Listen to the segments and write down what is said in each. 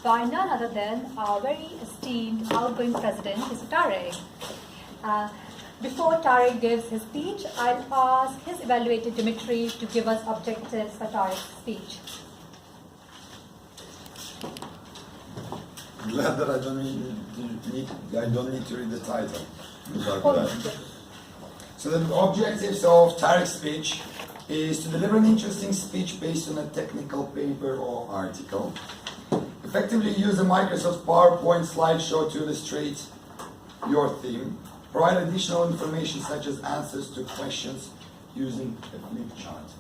by none other than our very esteemed outgoing president, Mr. Tariq. Before Tariq gives his speech, I'll ask his evaluated Dimitri to give us objectives for Tariq's speech. I'm glad that I don't need to read the title. So the objectives of Tariq's speech is to deliver an interesting speech based on a technical paper or article. Effectively use the Microsoft PowerPoint slideshow to illustrate your theme. Provide additional information such as answers to questions using a flip chart.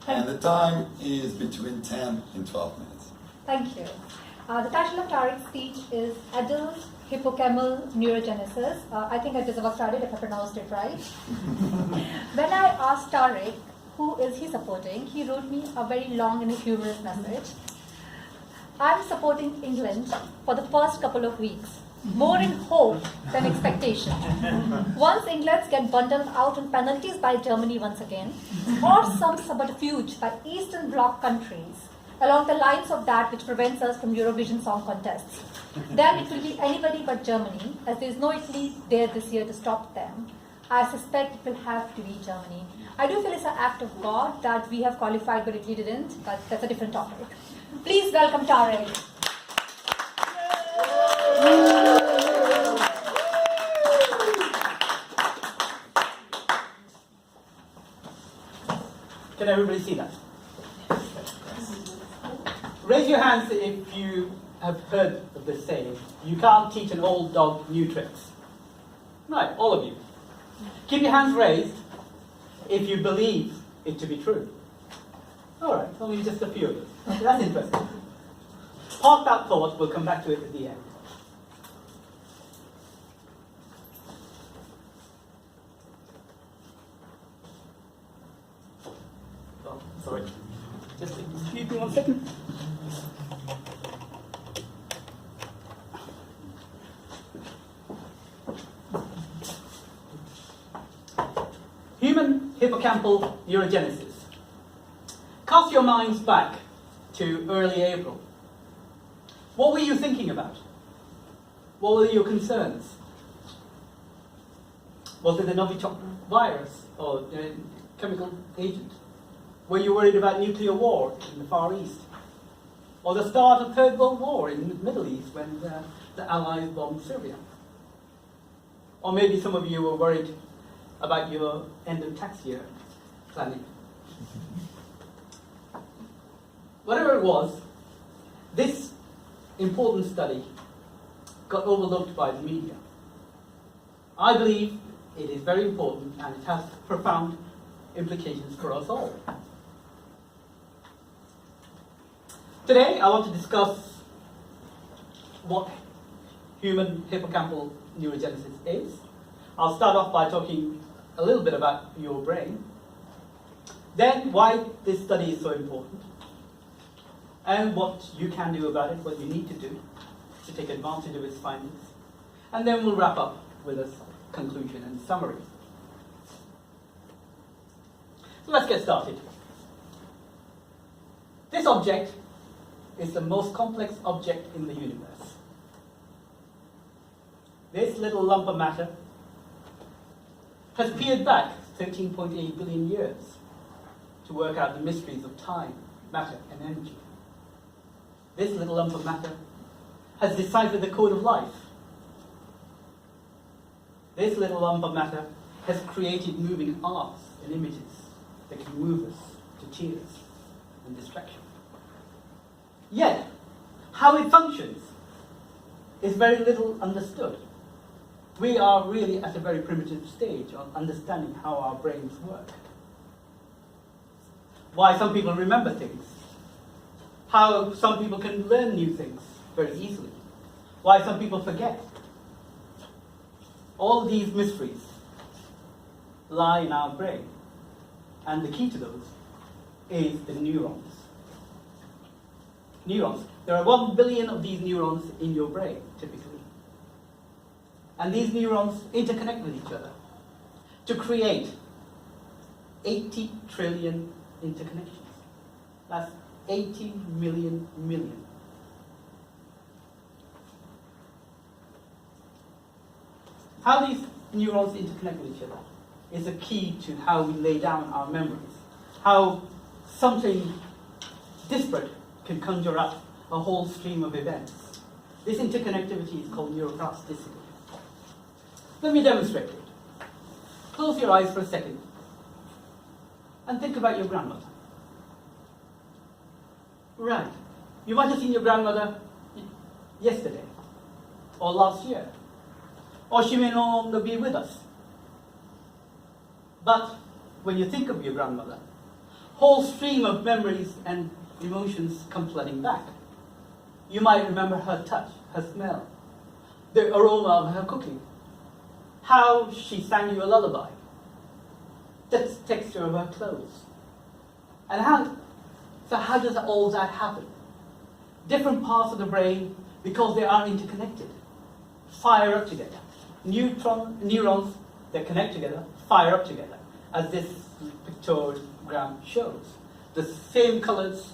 And the time is between 10 and 12 minutes. Thank you. The title of Tariq's speech is Adult Hippocampal Neurogenesis. I think I deserve a credit if I pronounced it right. When I asked Tariq who is he supporting, he wrote me a very long and humorous message. I'm supporting England for the first couple of weeks, more in hope than expectation. Once England get bundled out on penalties by Germany once again, or some subterfuge by Eastern Bloc countries, along the lines of that which prevents us from Eurovision Song Contests, then it will be anybody but Germany, as there is no Italy there this year to stop them. I suspect it will have to be Germany. I do feel it's an act of God that we have qualified but Italy didn't, but that's a different topic. Please welcome Tariq. Can everybody see that? Raise your hands if you have heard of this saying, you can't teach an old dog new tricks. Right, all of you. Keep your hands raised if you believe it to be true. All right, only just a few of you. That's interesting. Park that thought, we'll come back to it at the end. Oh, sorry. Just excuse me 1 second. Human hippocampal neurogenesis. Cast your minds back to early April. What were you thinking about? What were your concerns? Was it the Novichok virus or chemical agent? Were you worried about nuclear war in the Far East? Or the start of Third World War in the Middle East when the Allies bombed Syria? Or maybe some of you were worried about your end of tax year planning. Whatever it was, this important study got overlooked by the media. I believe it is very important and it has profound implications for us all. Today, I want to discuss what human hippocampal neurogenesis is. I'll start off by talking a little bit about your brain, then why this study is so important, and what you can do about it, what you need to do to take advantage of its findings. And then we'll wrap up with a conclusion and summary. So let's get started. This object is the most complex object in the universe. This little lump of matter has peered back 13.8 billion years to work out the mysteries of time, matter, and energy. This little lump of matter has deciphered the code of life. This little lump of matter has created moving arts and images that can move us to tears and distraction. Yet, how it functions is very little understood. We are really at a very primitive stage of understanding how our brains work. Why some people remember things. How some people can learn new things very easily. Why some people forget. All these mysteries lie in our brain. And the key to those is the neurons. Neurons. There are 1 billion of these neurons in your brain, typically. And these neurons interconnect with each other to create 80 trillion interconnections. That's 80 million. How these neurons interconnect with each other is a key to how we lay down our memories. How something disparate can conjure up a whole stream of events. This interconnectivity is called neuroplasticity. Let me demonstrate it. Close your eyes for a second and think about your grandmother. Right. You might have seen your grandmother yesterday or last year, or she may no longer be with us. But when you think of your grandmother, whole stream of memories and emotions come flooding back. You might remember her touch, her smell, the aroma of her cooking, how she sang you a lullaby, the texture of her clothes. And how does all that happen? Different parts of the brain, because they are interconnected, fire up together. Neurons that connect together, fire up together, as this pictogram shows. The same colors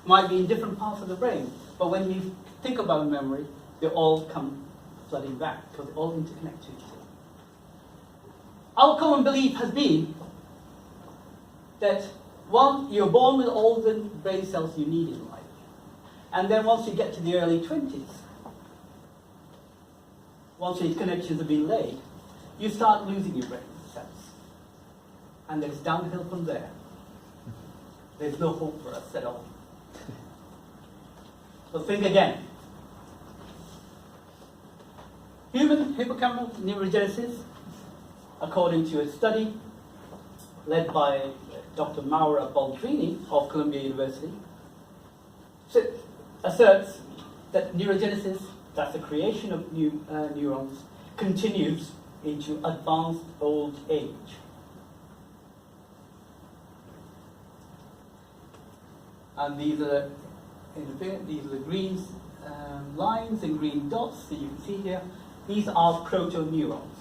might be in different parts of the brain, but when you think about memory, they all come flooding back, because they all interconnect to each other. Our common belief has been that you're born with all the brain cells you need in life, and then once you get to the early 20s, once these connections have been laid, you start losing your brain cells. And it's downhill from there. There's no hope for us at all. So think again. Human hippocampal neurogenesis, according to a study led by Dr. Maura Baldrini of Columbia University, asserts that neurogenesis, that's the creation of new neurons, continues into advanced old age. And these are the green lines and green dots that you can see here. These are proto-neurons.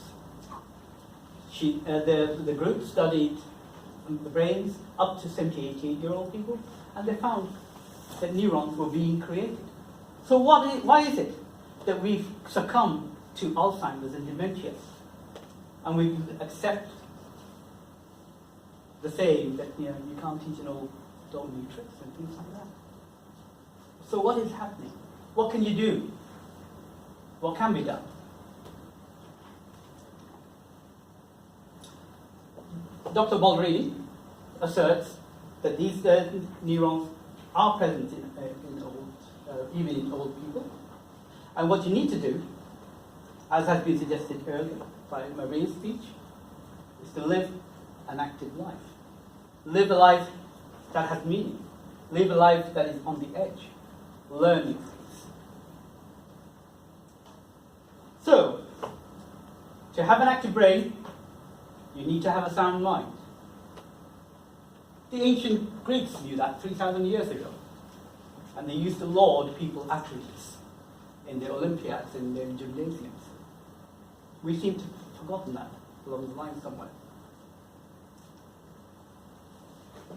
The group studied the brains up to 70, 88-year-old people, and they found that neurons were being created. So why is it that we've succumbed to Alzheimer's and dementia? And we accept the saying that you can't teach an old dog new tricks and things like that. So what is happening? What can you do? What can be done? Dr. Baldrini asserts that these neurons are present even in old people. And what you need to do, as has been suggested earlier by Maria's speech, is to live an active life. Live a life that has meaning. Live a life that is on the edge. Learn new things. So, to have an active brain, you need to have a sound mind. The ancient Greeks knew that 3,000 years ago. And they used to laud people athletes in the Olympiads and their gymnasiums. We seem to have forgotten that along the line somewhere.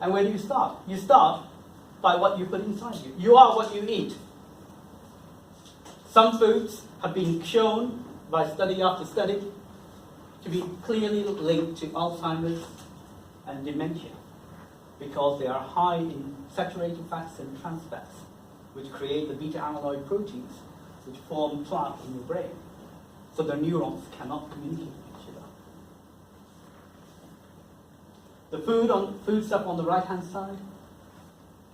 And where do you start? You start by what you put inside you. You are what you eat. Some foods have been shown by study after study to be clearly linked to Alzheimer's and dementia because they are high in saturated fats and trans fats, which create the beta amyloid proteins which form plaque in your brain. So the neurons cannot communicate with each other. The food stuff on the right-hand side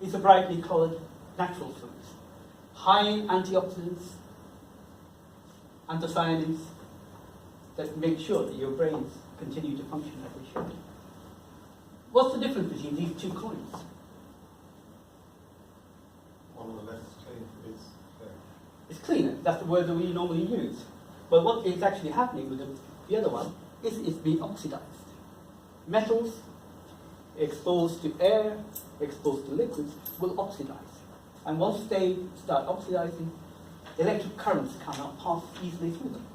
is a brightly colored natural foods, high in antioxidants, anthocyanins, that make sure that your brains continue to function as they should. What's the difference between these two coins? One on the left is clean, it's clear. It's cleaner, that's the word that we normally use. But what is actually happening with the other one is it's being oxidized. Metals exposed to air, exposed to liquids, will oxidize. And once they start oxidizing, electric currents cannot pass easily through them.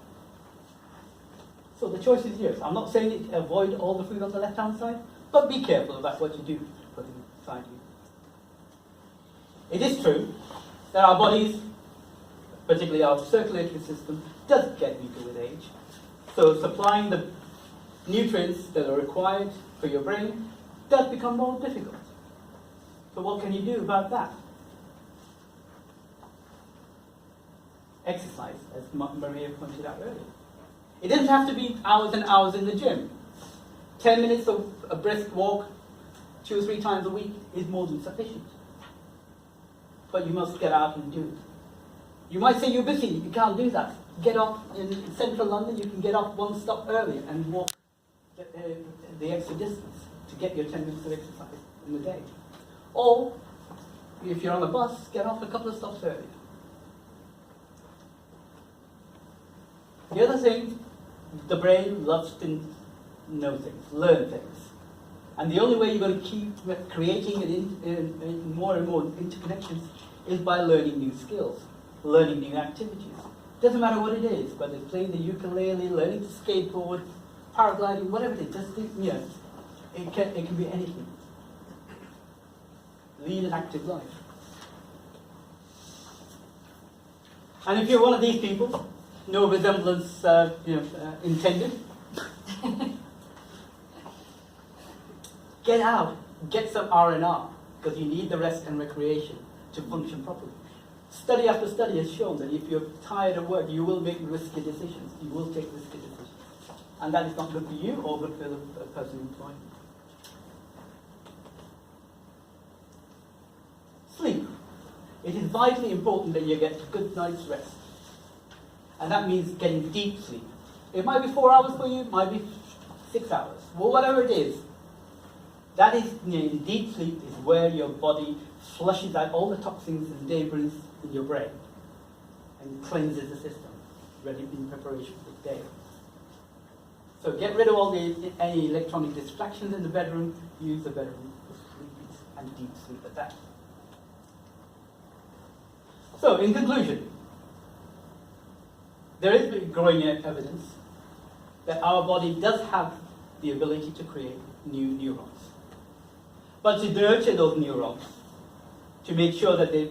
So the choice is yours. I'm not saying avoid all the food on the left-hand side, but be careful about what you do put inside you. It is true that our bodies, particularly our circulatory system, does get weaker with age. So supplying the nutrients that are required for your brain does become more difficult. So what can you do about that? Exercise, as Maria pointed out earlier. It doesn't have to be hours and hours in the gym. 10 minutes of a brisk walk 2 or 3 times a week is more than sufficient. But you must get out and do it. You might say you're busy, you can't do that. Get off in central London, you can get off one stop earlier and walk the extra distance to get your 10 minutes of exercise in the day. Or, if you're on a bus, get off a couple of stops earlier. The other thing, the brain loves to know things, learn things. And the only way you're going to keep creating in more and more interconnections is by learning new skills, learning new activities. Doesn't matter what it is, whether it's playing the ukulele, learning to skateboard, paragliding, whatever it is, just think, it can be anything. Lead an active life. And if you're one of these people, no resemblance intended, get out, get some R&R, because you need the rest and recreation to function properly. Study after study has shown that if you're tired of work, you will make risky decisions. You will take risky decisions. And that is not good for you or good for the person employed. Sleep. It is vitally important that you get a good night's rest. And that means getting deep sleep. It might be 4 hours for you, it might be 6 hours. Well, whatever it is, that is, deep sleep is where your body flushes out all the toxins and debris in your brain and cleanses the system, ready in preparation for the day. So get rid of all any electronic distractions in the bedroom, use the bedroom for sleep and deep sleep at that. So, in conclusion, there is growing evidence that our body does have the ability to create new neurons. But to nurture those neurons, to make sure that they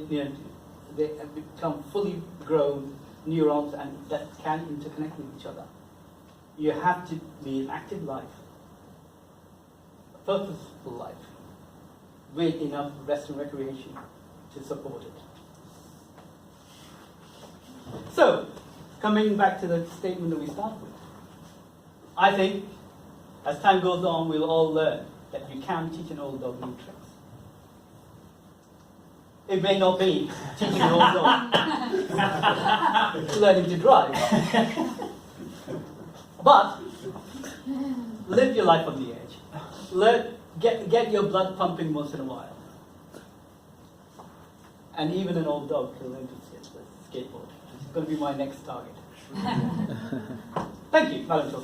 become fully grown neurons and that can interconnect with each other, you have to lead an active life, a purposeful life, with enough rest and recreation to support it. So, coming back to the statement that we started with, I think as time goes on, we'll all learn that you can teach an old dog new tricks. It may not be teaching an old dog learning to drive, but live your life on the edge. Get your blood pumping once in a while. And even an old dog can learn to skateboard. It's going to be my next target. Thank you, Madam Chair.